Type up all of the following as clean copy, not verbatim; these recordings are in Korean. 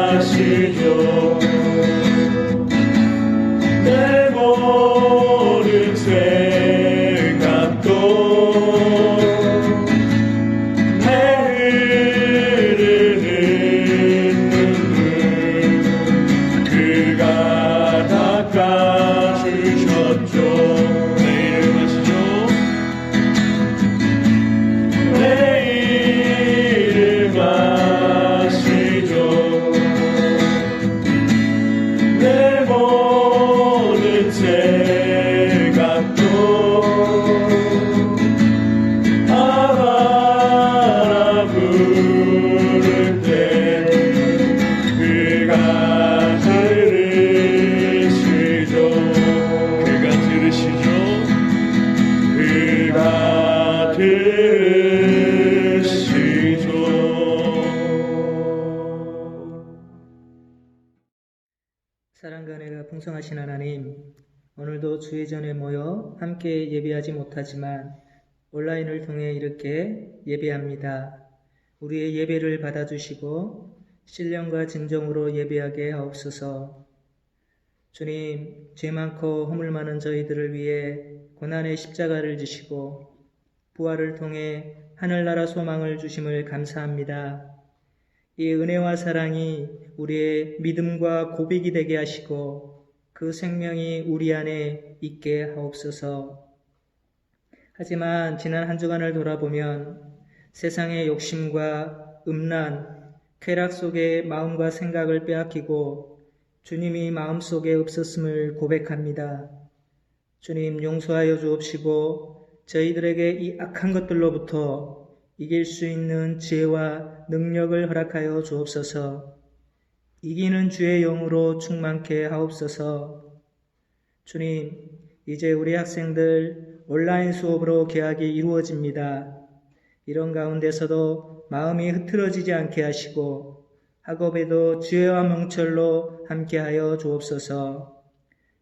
가시죠. 내 모든 생각도 사랑과 은혜가 풍성하신 하나님, 오늘도 주의 전에 모여 함께 예배하지 못하지만 온라인을 통해 이렇게 예배합니다. 우리의 예배를 받아주시고 신령과 진정으로 예배하게 하옵소서. 주님, 죄 많고 허물 많은 저희들을 위해 고난의 십자가를 지시고 부활을 통해 하늘나라 소망을 주심을 감사합니다. 이 은혜와 사랑이 우리의 믿음과 고백이 되게 하시고 그 생명이 우리 안에 있게 하옵소서. 하지만 지난 한 주간을 돌아보면 세상의 욕심과 음란, 쾌락 속에 마음과 생각을 빼앗기고 주님이 마음속에 없었음을 고백합니다. 주님, 용서하여 주옵시고 저희들에게 이 악한 것들로부터 이길 수 있는 지혜와 능력을 허락하여 주옵소서. 이기는 주의 영으로 충만케 하옵소서. 주님, 이제 우리 학생들 온라인 수업으로 개학이 이루어집니다. 이런 가운데서도 마음이 흐트러지지 않게 하시고 학업에도 지혜와 명철로 함께하여 주옵소서.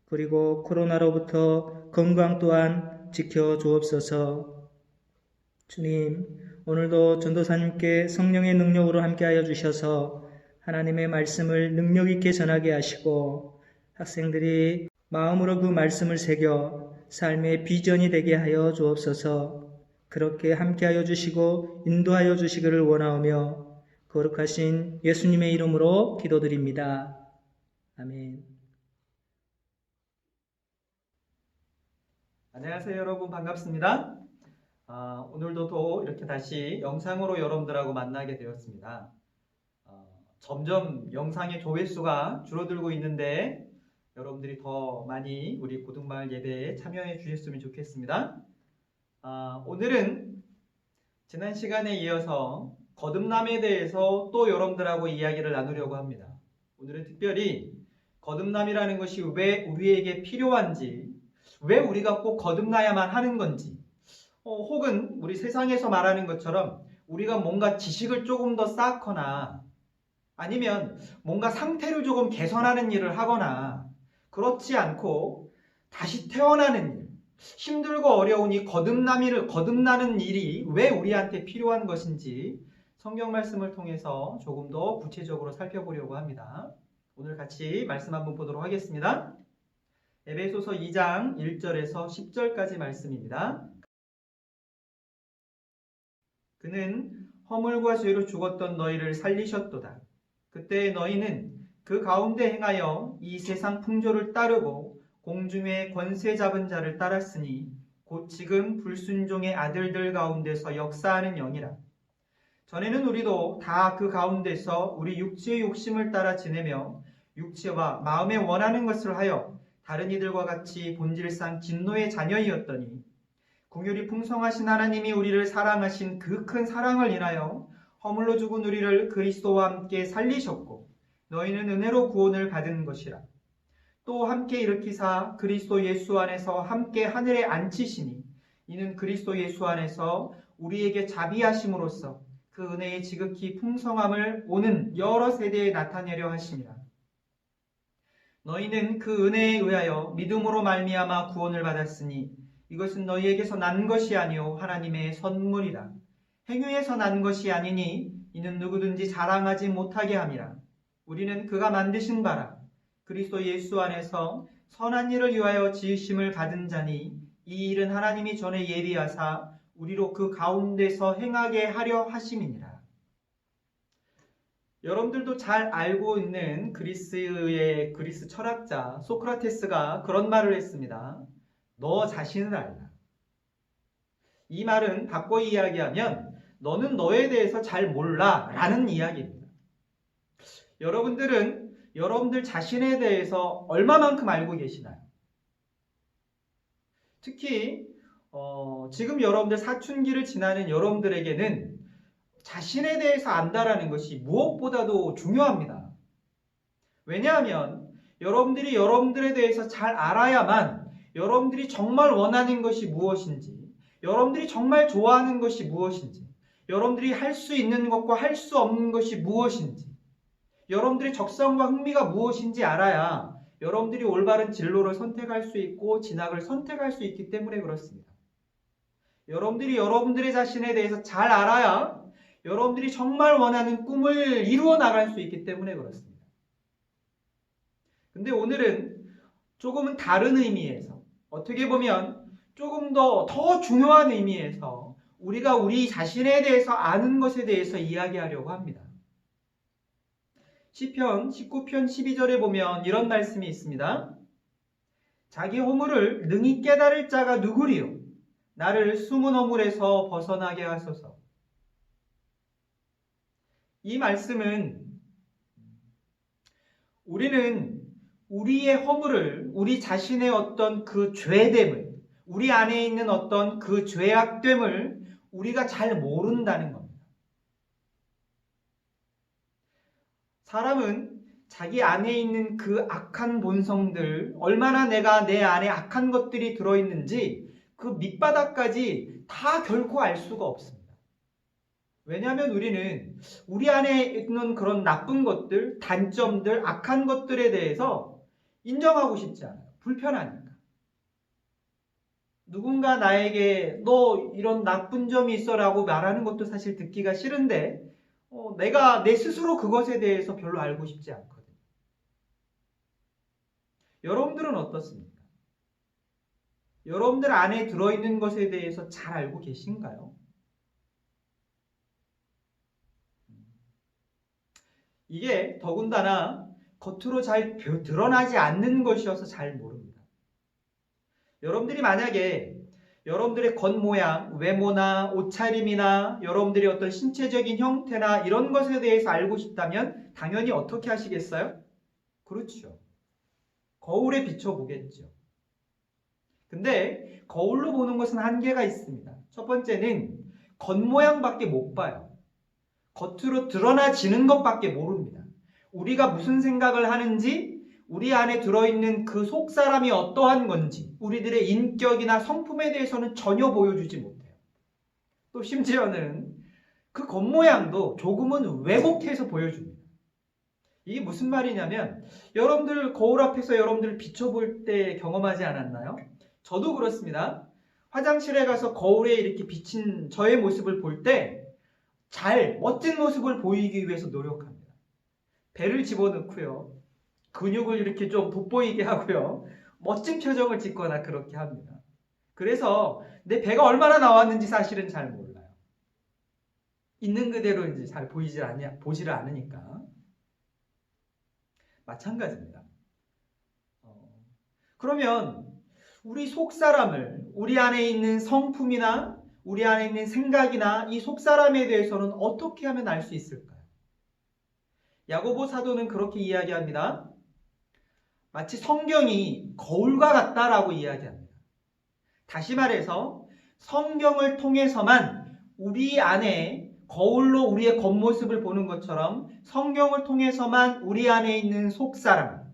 그리고 코로나로부터 건강 또한 지켜 주옵소서. 주님, 오늘도 전도사님께 성령의 능력으로 함께하여 주셔서 하나님의 말씀을 능력 있게 전하게 하시고 학생들이 마음으로 그 말씀을 새겨 삶의 비전이 되게 하여 주옵소서. 그렇게 함께하여 주시고 인도하여 주시기를 원하오며 거룩하신 예수님의 이름으로 기도드립니다. 아멘. 안녕하세요, 여러분. 반갑습니다. 오늘도 또 이렇게 다시 영상으로 여러분들하고 만나게 되었습니다. 점점 영상의 조회수가 줄어들고 있는데 여러분들이 더 많이 우리 고등마을 예배에 참여해 주셨으면 좋겠습니다. 오늘은 지난 시간에 이어서 거듭남에 대해서 또 여러분들하고 이야기를 나누려고 합니다. 오늘은 특별히 거듭남이라는 것이 왜 우리에게 필요한지, 왜 우리가 꼭 거듭나야만 하는 건지, 혹은 우리 세상에서 말하는 것처럼 우리가 뭔가 지식을 조금 더 쌓거나 아니면 뭔가 상태를 조금 개선하는 일을 하거나 그렇지 않고 다시 태어나는 일, 힘들고 어려운 이 거듭나는 일이 왜 우리한테 필요한 것인지 성경 말씀을 통해서 조금 더 구체적으로 살펴보려고 합니다. 오늘 같이 말씀 한번 보도록 하겠습니다. 에베소서 2장 1절에서 10절까지 말씀입니다. 그는 허물과 죄로 죽었던 너희를 살리셨도다. 그때 너희는 그 가운데 행하여 이 세상 풍조를 따르고 공중의 권세 잡은 자를 따랐으니 곧 지금 불순종의 아들들 가운데서 역사하는 영이라. 전에는 우리도 다 그 가운데서 우리 육체의 욕심을 따라 지내며 육체와 마음에 원하는 것을 하여 다른 이들과 같이 본질상 진노의 자녀이었더니 긍휼이 풍성하신 하나님이 우리를 사랑하신 그 큰 사랑을 인하여 허물로 죽은 우리를 그리스도와 함께 살리셨고 너희는 은혜로 구원을 받은 것이라. 또 함께 일으키사 그리스도 예수 안에서 함께 하늘에 앉히시니 이는 그리스도 예수 안에서 우리에게 자비하심으로써 그 은혜의 지극히 풍성함을 오는 여러 세대에 나타내려 하심이라. 너희는 그 은혜에 의하여 믿음으로 말미암아 구원을 받았으니 이것은 너희에게서 난 것이 아니요 하나님의 선물이라. 행위에서 난 것이 아니니 이는 누구든지 자랑하지 못하게 함이라. 우리는 그가 만드신 바라 그리스도 예수 안에서 선한 일을 위하여 지으심을 받은 자니 이 일은 하나님이 전에 예비하사 우리로 그 가운데서 행하게 하려 하심이니라. 여러분들도 잘 알고 있는 그리스 철학자 소크라테스가 그런 말을 했습니다. 너 자신을 알라. 이 말은 바꿔 이야기하면 너는 너에 대해서 잘 몰라 라는 이야기입니다. 여러분들은 여러분들 자신에 대해서 얼마만큼 알고 계시나요? 특히 지금 여러분들 사춘기를 지나는 여러분들에게는 자신에 대해서 안다라는 것이 무엇보다도 중요합니다. 왜냐하면 여러분들이 여러분들에 대해서 잘 알아야만 여러분들이 정말 원하는 것이 무엇인지, 여러분들이 정말 좋아하는 것이 무엇인지, 여러분들이 할 수 있는 것과 할 수 없는 것이 무엇인지, 여러분들의 적성과 흥미가 무엇인지 알아야 여러분들이 올바른 진로를 선택할 수 있고 진학을 선택할 수 있기 때문에 그렇습니다. 여러분들이 여러분들의 자신에 대해서 잘 알아야 여러분들이 정말 원하는 꿈을 이루어 나갈 수 있기 때문에 그렇습니다. 근데 오늘은 조금은 다른 의미에서, 어떻게 보면 조금 더 중요한 의미에서 우리가 우리 자신에 대해서 아는 것에 대해서 이야기하려고 합니다. 시편 19편 12절에 보면 이런 말씀이 있습니다. 자기 허물을 능히 깨달을 자가 누구리요? 나를 숨은 허물에서 벗어나게 하소서. 이 말씀은 우리는 우리의 허물을, 우리 자신의 어떤 그 죄됨을, 우리 안에 있는 어떤 그 죄악됨을 우리가 잘 모른다는 겁니다. 사람은 자기 안에 있는 그 악한 본성들, 얼마나 내가 내 안에 악한 것들이 들어있는지 그 밑바닥까지 다 결코 알 수가 없습니다. 왜냐하면 우리는 우리 안에 있는 그런 나쁜 것들, 단점들, 악한 것들에 대해서 인정하고 싶지 않아요. 불편하니까. 누군가 나에게 너 이런 나쁜 점이 있어 라고 말하는 것도 사실 듣기가 싫은데 내가 내 스스로 그것에 대해서 별로 알고 싶지 않거든요. 여러분들은 어떻습니까? 여러분들 안에 들어있는 것에 대해서 잘 알고 계신가요? 이게 더군다나 겉으로 잘 드러나지 않는 것이어서 잘 모릅니다. 여러분들이 만약에 여러분들의 겉모양, 외모나 옷차림이나 여러분들의 어떤 신체적인 형태나 이런 것에 대해서 알고 싶다면 당연히 어떻게 하시겠어요? 그렇죠. 거울에 비춰보겠죠. 근데 거울로 보는 것은 한계가 있습니다. 첫 번째는 겉모양밖에 못 봐요. 겉으로 드러나지는 것밖에 모릅니다. 우리가 무슨 생각을 하는지, 우리 안에 들어있는 그 속사람이 어떠한 건지, 우리들의 인격이나 성품에 대해서는 전혀 보여주지 못해요. 또 심지어는 그 겉모양도 조금은 왜곡해서 보여줍니다. 이게 무슨 말이냐면 여러분들 거울 앞에서 여러분들 비춰볼 때 경험하지 않았나요? 저도 그렇습니다. 화장실에 가서 거울에 이렇게 비친 저의 모습을 볼 때 잘 멋진 모습을 보이기 위해서 노력합니다. 배를 집어넣고요. 근육을 이렇게 좀 돋보이게 하고요. 멋진 표정을 짓거나 그렇게 합니다. 그래서 내 배가 얼마나 나왔는지 사실은 잘 몰라요. 있는 그대로 이제 잘 보지를 않으니까. 마찬가지입니다. 그러면 우리 속사람을, 우리 안에 있는 성품이나 우리 안에 있는 생각이나 이 속사람에 대해서는 어떻게 하면 알 수 있을까요? 야고보 사도는 그렇게 이야기합니다. 마치 성경이 거울과 같다라고 이야기합니다. 다시 말해서 성경을 통해서만 우리 안에 거울로 우리의 겉모습을 보는 것처럼 성경을 통해서만 우리 안에 있는 속사람,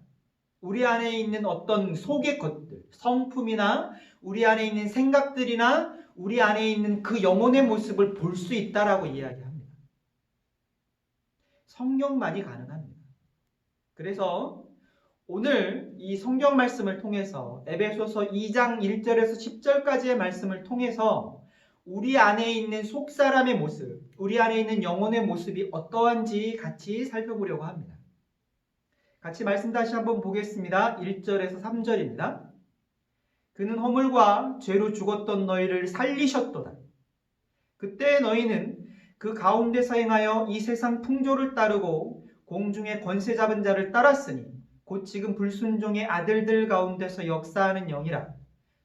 우리 안에 있는 어떤 속의 것들, 성품이나 우리 안에 있는 생각들이나 우리 안에 있는 그 영혼의 모습을 볼 수 있다라고 이야기합니다. 성경만이 가능합니다. 그래서 오늘 이 성경 말씀을 통해서 에베소서 2장 1절에서 10절까지의 말씀을 통해서 우리 안에 있는 속사람의 모습, 우리 안에 있는 영혼의 모습이 어떠한지 같이 살펴보려고 합니다. 같이 말씀 다시 한번 보겠습니다. 1절에서 3절입니다. 그는 허물과 죄로 죽었던 너희를 살리셨도다. 그때 너희는 그 가운데서 행하여 이 세상 풍조를 따르고 공중의 권세 잡은 자를 따랐으니 곧 지금 불순종의 아들들 가운데서 역사하는 영이라.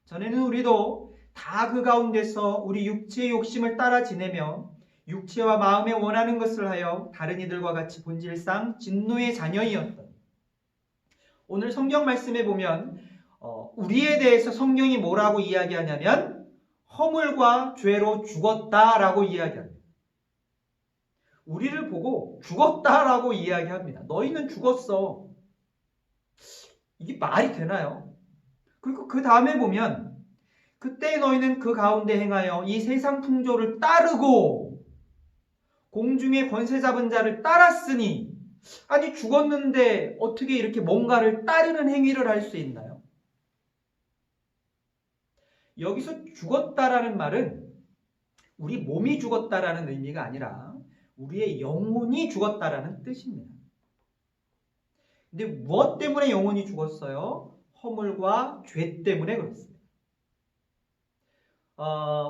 전에는 우리도 다 그 가운데서 우리 육체의 욕심을 따라 지내며 육체와 마음에 원하는 것을 하여 다른 이들과 같이 본질상 진노의 자녀이었던. 오늘 성경 말씀에 보면 우리에 대해서 성경이 뭐라고 이야기하냐면 허물과 죄로 죽었다라고 이야기합니다. 우리를 보고 죽었다라고 이야기합니다. 너희는 죽었어. 이게 말이 되나요? 그리고 그 다음에 보면 그때 너희는 그 가운데 행하여 이 세상 풍조를 따르고 공중의 권세 잡은 자를 따랐으니, 아니 죽었는데 어떻게 이렇게 뭔가를 따르는 행위를 할 수 있나요? 여기서 죽었다라는 말은 우리 몸이 죽었다라는 의미가 아니라 우리의 영혼이 죽었다라는 뜻입니다. 근데 무엇 때문에 영혼이 죽었어요? 허물과 죄 때문에 그렇습니다.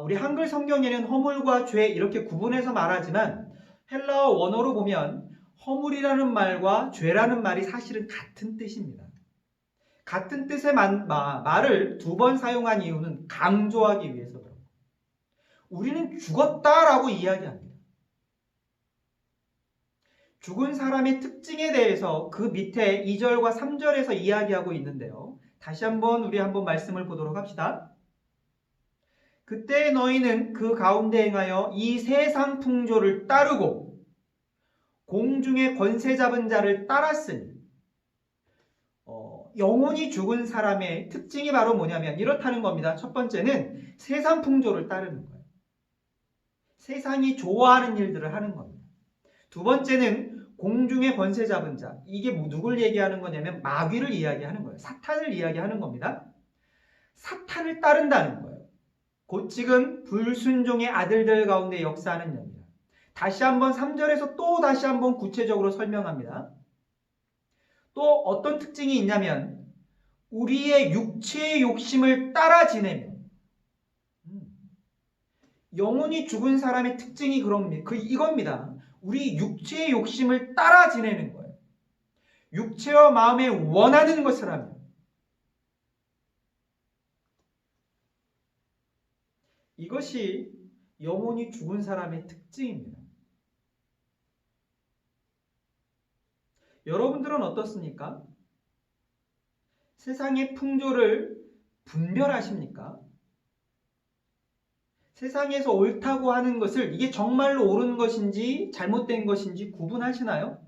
우리 한글 성경에는 허물과 죄 이렇게 구분해서 말하지만 헬라어 원어로 보면 허물이라는 말과 죄라는 말이 사실은 같은 뜻입니다. 같은 뜻의 말을 두 번 사용한 이유는 강조하기 위해서 그렇습니다. 우리는 죽었다라고 이야기합니다. 죽은 사람의 특징에 대해서 그 밑에 2절과 3절에서 이야기하고 있는데요. 다시 한번 우리 한번 말씀을 보도록 합시다. 그때 너희는 그 가운데 행하여 이 세상 풍조를 따르고 공중의 권세 잡은 자를 따랐으니, 영혼이 죽은 사람의 특징이 바로 뭐냐면 이렇다는 겁니다. 첫 번째는 세상 풍조를 따르는 거예요. 세상이 좋아하는 일들을 하는 겁니다. 두 번째는 공중의 권세 잡은 자. 이게 누굴 얘기하는 거냐면 마귀를 이야기하는 거예요. 사탄을 이야기하는 겁니다. 사탄을 따른다는 거예요. 곧 지금 불순종의 아들들 가운데 역사하는 영이다. 다시 한번 3절에서 또 다시 한번 구체적으로 설명합니다. 또 어떤 특징이 있냐면 우리의 육체의 욕심을 따라 지내며, 영혼이 죽은 사람의 특징이 이겁니다. 우리 육체의 욕심을 따라 지내는 거예요. 육체와 마음에 원하는 것을 하며, 이것이 영혼이 죽은 사람의 특징입니다. 여러분들은 어떻습니까? 세상의 풍조를 분별하십니까? 세상에서 옳다고 하는 것을 이게 정말로 옳은 것인지 잘못된 것인지 구분하시나요?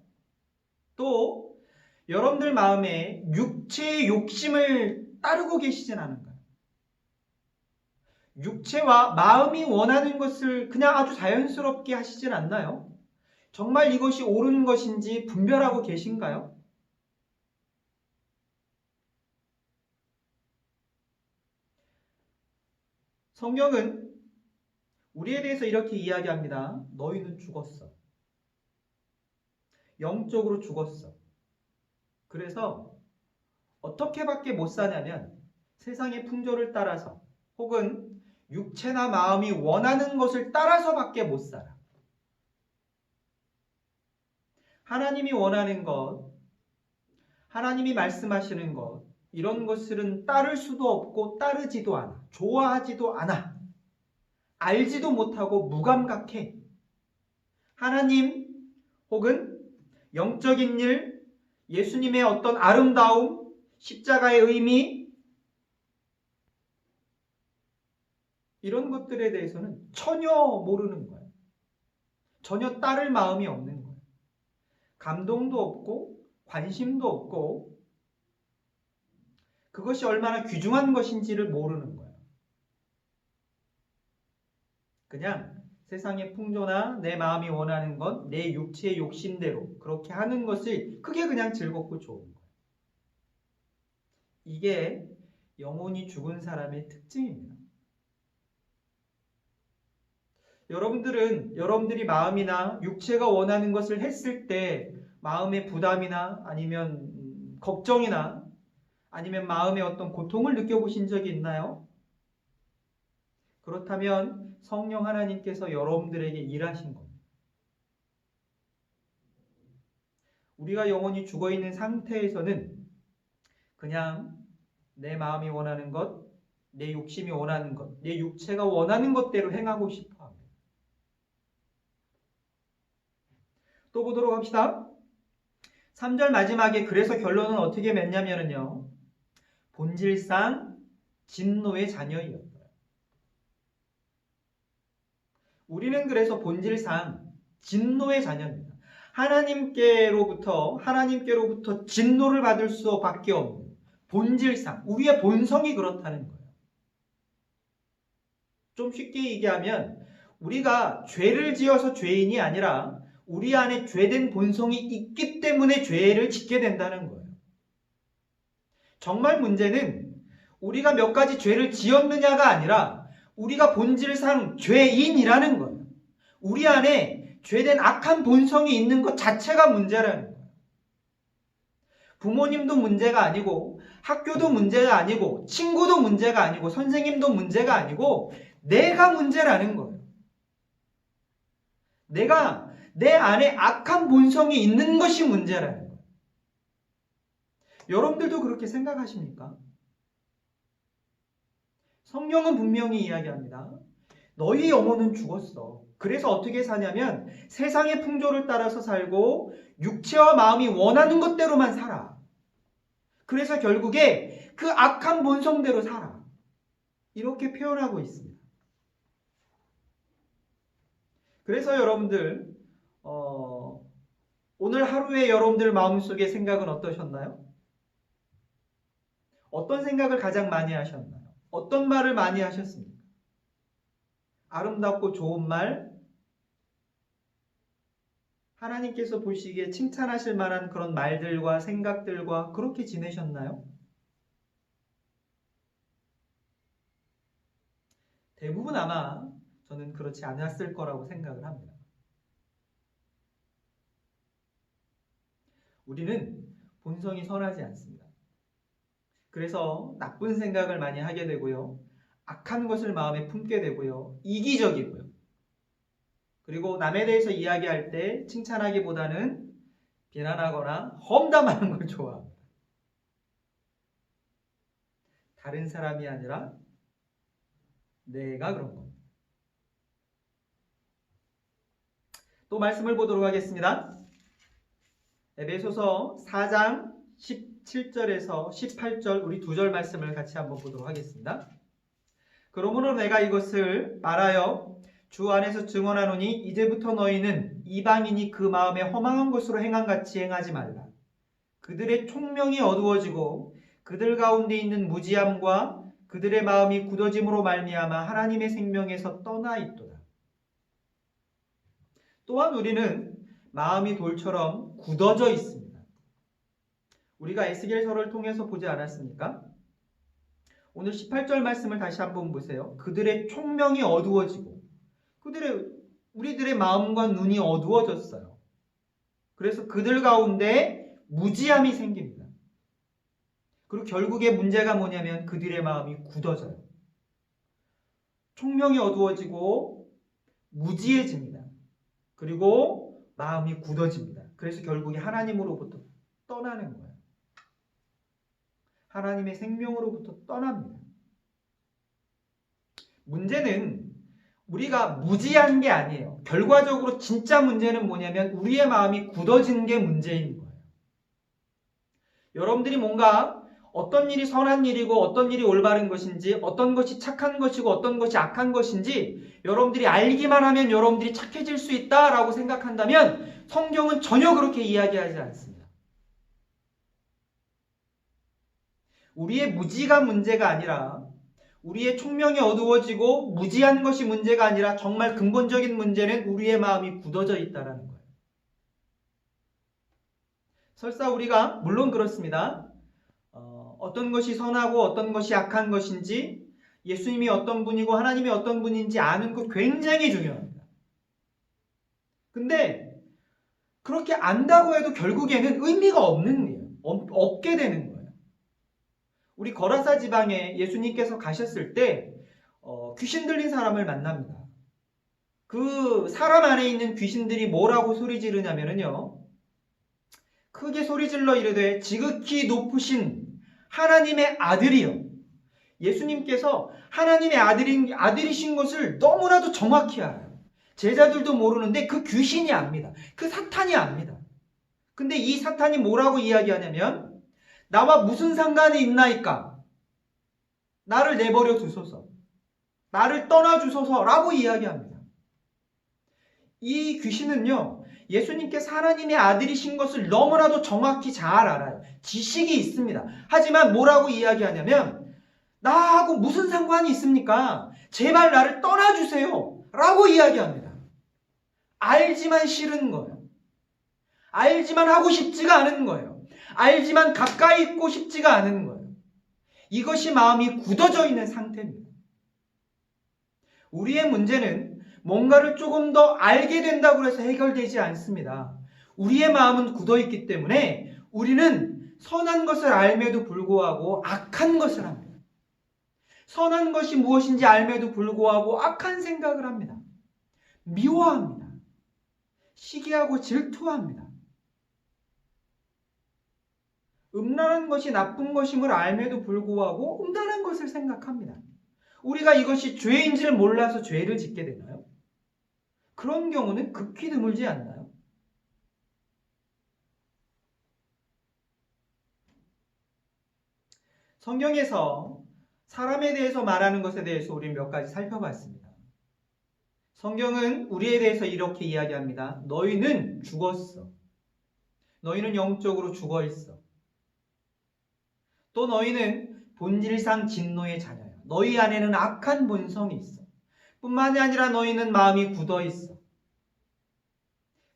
또 여러분들 마음에 육체의 욕심을 따르고 계시진 않은가요? 육체와 마음이 원하는 것을 그냥 아주 자연스럽게 하시진 않나요? 정말 이것이 옳은 것인지 분별하고 계신가요? 성경은 우리에 대해서 이렇게 이야기합니다. 너희는 죽었어. 영적으로 죽었어. 그래서 어떻게밖에 못 사냐면 세상의 풍조를 따라서 혹은 육체나 마음이 원하는 것을 따라서밖에 못 살아. 하나님이 원하는 것, 하나님이 말씀하시는 것, 이런 것들은 따를 수도 없고 따르지도 않아. 좋아하지도 않아. 알지도 못하고 무감각해. 하나님 혹은 영적인 일, 예수님의 어떤 아름다움, 십자가의 의미, 이런 것들에 대해서는 전혀 모르는 거예요. 전혀 따를 마음이 없는 거예요. 감동도 없고 관심도 없고 그것이 얼마나 귀중한 것인지를 모르는 거예요. 그냥 세상의 풍조나 내 마음이 원하는 것, 내 육체의 욕심대로 그렇게 하는 것이 그게 그냥 즐겁고 좋은 거예요. 이게 영혼이 죽은 사람의 특징입니다. 여러분들이 마음이나 육체가 원하는 것을 했을 때 마음의 부담이나 아니면 걱정이나 아니면 마음의 어떤 고통을 느껴보신 적이 있나요? 그렇다면 성령 하나님께서 여러분들에게 일하신 겁니다. 우리가 영원히 죽어있는 상태에서는 그냥 내 마음이 원하는 것, 내 욕심이 원하는 것, 내 육체가 원하는 것대로 행하고 싶어 합니다. 또 보도록 합시다. 3절 마지막에 그래서 결론은 어떻게 맺냐면요. 본질상 진노의 자녀이었다. 우리는 그래서 본질상 진노의 자녀입니다. 하나님께로부터 진노를 받을 수밖에 없는 본질상 우리의 본성이 그렇다는 거예요. 좀 쉽게 얘기하면 우리가 죄를 지어서 죄인이 아니라 우리 안에 죄된 본성이 있기 때문에 죄를 짓게 된다는 거예요. 정말 문제는 우리가 몇 가지 죄를 지었느냐가 아니라 우리가 본질상 죄인이라는 거예요. 우리 안에 죄된 악한 본성이 있는 것 자체가 문제라는 거예요. 부모님도 문제가 아니고 학교도 문제가 아니고 친구도 문제가 아니고 선생님도 문제가 아니고 내가 문제라는 거예요. 내가 내 안에 악한 본성이 있는 것이 문제라는 거예요. 여러분들도 그렇게 생각하십니까? 성경은 분명히 이야기합니다. 너희 영혼은 죽었어. 그래서 어떻게 사냐면 세상의 풍조를 따라서 살고 육체와 마음이 원하는 것대로만 살아. 그래서 결국에 그 악한 본성대로 살아. 이렇게 표현하고 있습니다. 그래서 여러분들 오늘 하루에 여러분들 마음속의 생각은 어떠셨나요? 어떤 생각을 가장 많이 하셨나요? 어떤 말을 많이 하셨습니까? 아름답고 좋은 말, 하나님께서 보시기에 칭찬하실 만한 그런 말들과 생각들과 그렇게 지내셨나요? 대부분 아마 저는 그렇지 않았을 거라고 생각을 합니다. 우리는 본성이 선하지 않습니다. 그래서 나쁜 생각을 많이 하게 되고요. 악한 것을 마음에 품게 되고요. 이기적이고요. 그리고 남에 대해서 이야기할 때 칭찬하기보다는 비난하거나 험담하는 걸 좋아합니다. 다른 사람이 아니라 내가 그런 겁니다. 또 말씀을 보도록 하겠습니다. 에베소서 4장 17절에서 18절 우리 두 절 말씀을 같이 한번 보도록 하겠습니다. 그러므로 내가 이것을 말하여 주 안에서 증언하노니 이제부터 너희는 이방인이 그 마음에 허망한 것으로 행함같이 행하지 말라. 그들의 총명이 어두워지고 그들 가운데 있는 무지함과 그들의 마음이 굳어짐으로 말미암아 하나님의 생명에서 떠나 있도다. 또한 우리는 마음이 돌처럼 굳어져 있습니다. 우리가 에스겔서를 통해서 보지 않았습니까? 오늘 18절 말씀을 다시 한번 보세요. 그들의 총명이 어두워지고 우리들의 마음과 눈이 어두워졌어요. 그래서 그들 가운데 무지함이 생깁니다. 그리고 결국에 문제가 뭐냐면 그들의 마음이 굳어져요. 총명이 어두워지고 무지해집니다. 그리고 마음이 굳어집니다. 그래서 결국에 하나님으로부터 떠나는 거예요. 하나님의 생명으로부터 떠납니다. 문제는 우리가 무지한 게 아니에요. 결과적으로 진짜 문제는 뭐냐면 우리의 마음이 굳어진 게 문제인 거예요. 여러분들이 뭔가 어떤 일이 선한 일이고 어떤 일이 올바른 것인지 어떤 것이 착한 것이고 어떤 것이 악한 것인지 여러분들이 알기만 하면 여러분들이 착해질 수 있다라고 생각한다면 성경은 전혀 그렇게 이야기하지 않습니다. 우리의 무지가 문제가 아니라 우리의 총명이 어두워지고 무지한 것이 문제가 아니라 정말 근본적인 문제는 우리의 마음이 굳어져 있다는 거예요. 설사 우리가 물론 그렇습니다. 어떤 것이 선하고 어떤 것이 악한 것인지 예수님이 어떤 분이고 하나님이 어떤 분인지 아는 것 굉장히 중요합니다. 근데 그렇게 안다고 해도 결국에는 의미가 없는 거예요. 없게 되는 거예요. 우리 거라사 지방에 예수님께서 가셨을 때 귀신 들린 사람을 만납니다. 그 사람 안에 있는 귀신들이 뭐라고 소리 지르냐면요, 크게 소리 질러 이르되 지극히 높으신 하나님의 아들이요. 예수님께서 하나님의 아들이신 것을 너무나도 정확히 알아요. 제자들도 모르는데 그 귀신이 압니다. 그 사탄이 압니다. 근데 이 사탄이 뭐라고 이야기하냐면, 나와 무슨 상관이 있나이까? 나를 내버려 두소서. 나를 떠나 주소서라고 이야기합니다. 이 귀신은요, 예수님께서 하나님의 아들이신 것을 너무나도 정확히 잘 알아요. 지식이 있습니다. 하지만 뭐라고 이야기하냐면, 나하고 무슨 상관이 있습니까? 제발 나를 떠나주세요 라고 이야기합니다. 알지만 싫은 거예요. 알지만 하고 싶지가 않은 거예요. 알지만 가까이 있고 싶지가 않은 거예요. 이것이 마음이 굳어져 있는 상태입니다. 우리의 문제는 뭔가를 조금 더 알게 된다고 해서 해결되지 않습니다. 우리의 마음은 굳어있기 때문에 우리는 선한 것을 알매도 불구하고 악한 것을 합니다. 선한 것이 무엇인지 알매도 불구하고 악한 생각을 합니다. 미워합니다. 시기하고 질투합니다. 음란한 것이 나쁜 것임을 알매도 불구하고 음란한 것을 생각합니다. 우리가 이것이 죄인지를 몰라서 죄를 짓게 되나요? 그런 경우는 극히 드물지 않나요? 성경에서 사람에 대해서 말하는 것에 대해서 우리는 몇 가지 살펴봤습니다. 성경은 우리에 대해서 이렇게 이야기합니다. 너희는 죽었어. 너희는 영적으로 죽어 있어. 또 너희는 본질상 진노의 자녀야. 너희 안에는 악한 본성이 있어. 뿐만이 아니라 너희는 마음이 굳어 있어.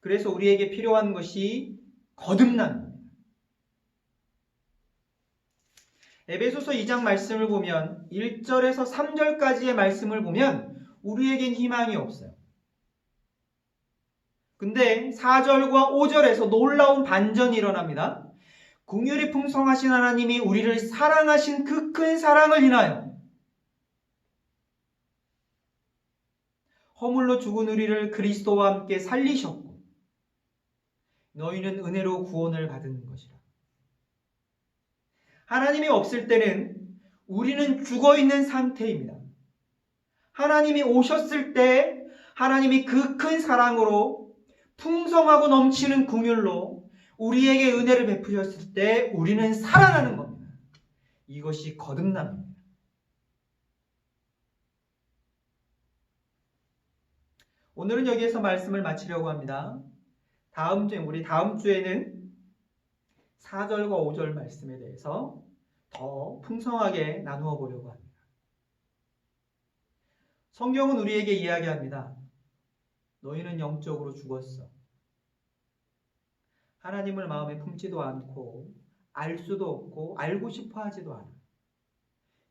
그래서 우리에게 필요한 것이 거듭남입니다. 에베소서 2장 말씀을 보면 1절에서 3절까지의 말씀을 보면 우리에겐 희망이 없어요. 근데 4절과 5절에서 놀라운 반전이 일어납니다. 긍휼이 풍성하신 하나님이 우리를 사랑하신 그 큰 사랑을 인하여 허물로 죽은 우리를 그리스도와 함께 살리셨고 너희는 은혜로 구원을 받은 것이라. 하나님이 없을 때는 우리는 죽어있는 상태입니다. 하나님이 오셨을 때 하나님이 그 큰 사랑으로 풍성하고 넘치는 긍휼로 우리에게 은혜를 베푸셨을 때 우리는 살아나는 겁니다. 이것이 거듭남입니다. 오늘은 여기에서 말씀을 마치려고 합니다. 우리 다음 주에는 4절과 5절 말씀에 대해서 더 풍성하게 나누어 보려고 합니다. 성경은 우리에게 이야기합니다. 너희는 영적으로 죽었어. 하나님을 마음에 품지도 않고 알 수도 없고 알고 싶어 하지도 않아.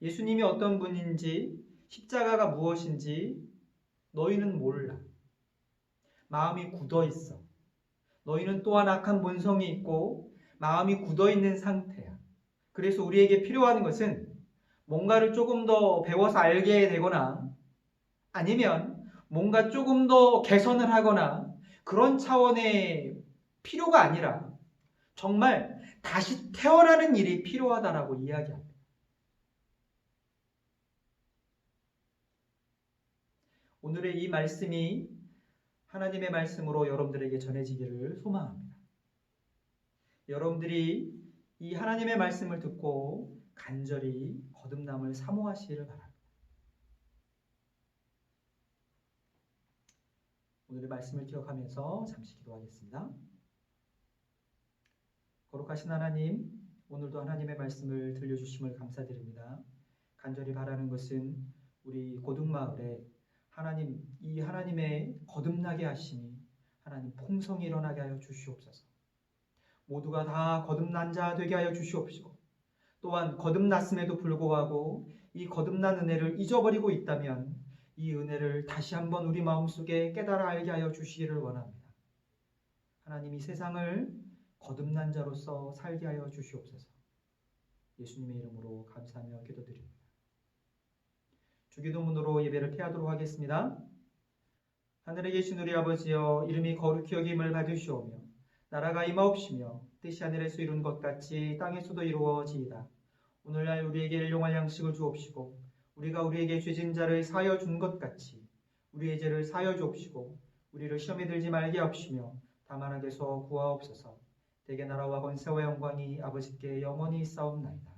예수님이 어떤 분인지 십자가가 무엇인지 너희는 몰라. 마음이 굳어 있어. 너희는 또한 악한 본성이 있고 마음이 굳어 있는 상태야. 그래서 우리에게 필요한 것은 뭔가를 조금 더 배워서 알게 되거나 아니면 뭔가 조금 더 개선을 하거나 그런 차원의 필요가 아니라 정말 다시 태어나는 일이 필요하다라고 이야기합니다. 오늘의 이 말씀이 하나님의 말씀으로 여러분들에게 전해지기를 소망합니다. 여러분들이 이 하나님의 말씀을 듣고 간절히 거듭남을 사모하시기를 바랍니다. 오늘의 말씀을 기억하면서 잠시 기도하겠습니다. 거룩하신 하나님, 오늘도 하나님의 말씀을 들려주심을 감사드립니다. 간절히 바라는 것은 우리 고등마을에 이 하나님의 거듭나게 하시니 하나님 풍성이 일어나게 하여 주시옵소서. 모두가 다 거듭난 자 되게 하여 주시옵시고 또한 거듭났음에도 불구하고 이 거듭난 은혜를 잊어버리고 있다면 이 은혜를 다시 한번 우리 마음속에 깨달아 알게 하여 주시기를 원합니다. 하나님 이 세상을 거듭난 자로서 살게 하여 주시옵소서. 예수님의 이름으로 감사하며 기도드립니다. 주기도문으로 예배를 태하도록 하겠습니다. 하늘에 계신 우리 아버지여, 이름이 거룩히 여김을 받으시오며 나라가 임하옵시며 뜻이 하늘에서 이룬 것 같이 땅에서도 이루어지이다. 오늘날 우리에게 일용할 양식을 주옵시고 우리가 우리에게 죄진 자를 사하여 준 것 같이 우리의 죄를 사하여 주옵시고 우리를 시험에 들지 말게 하옵시며 다만 악에서 구하옵소서. 대개 나라와 권세와 영광이 아버지께 영원히 있사옵나이다.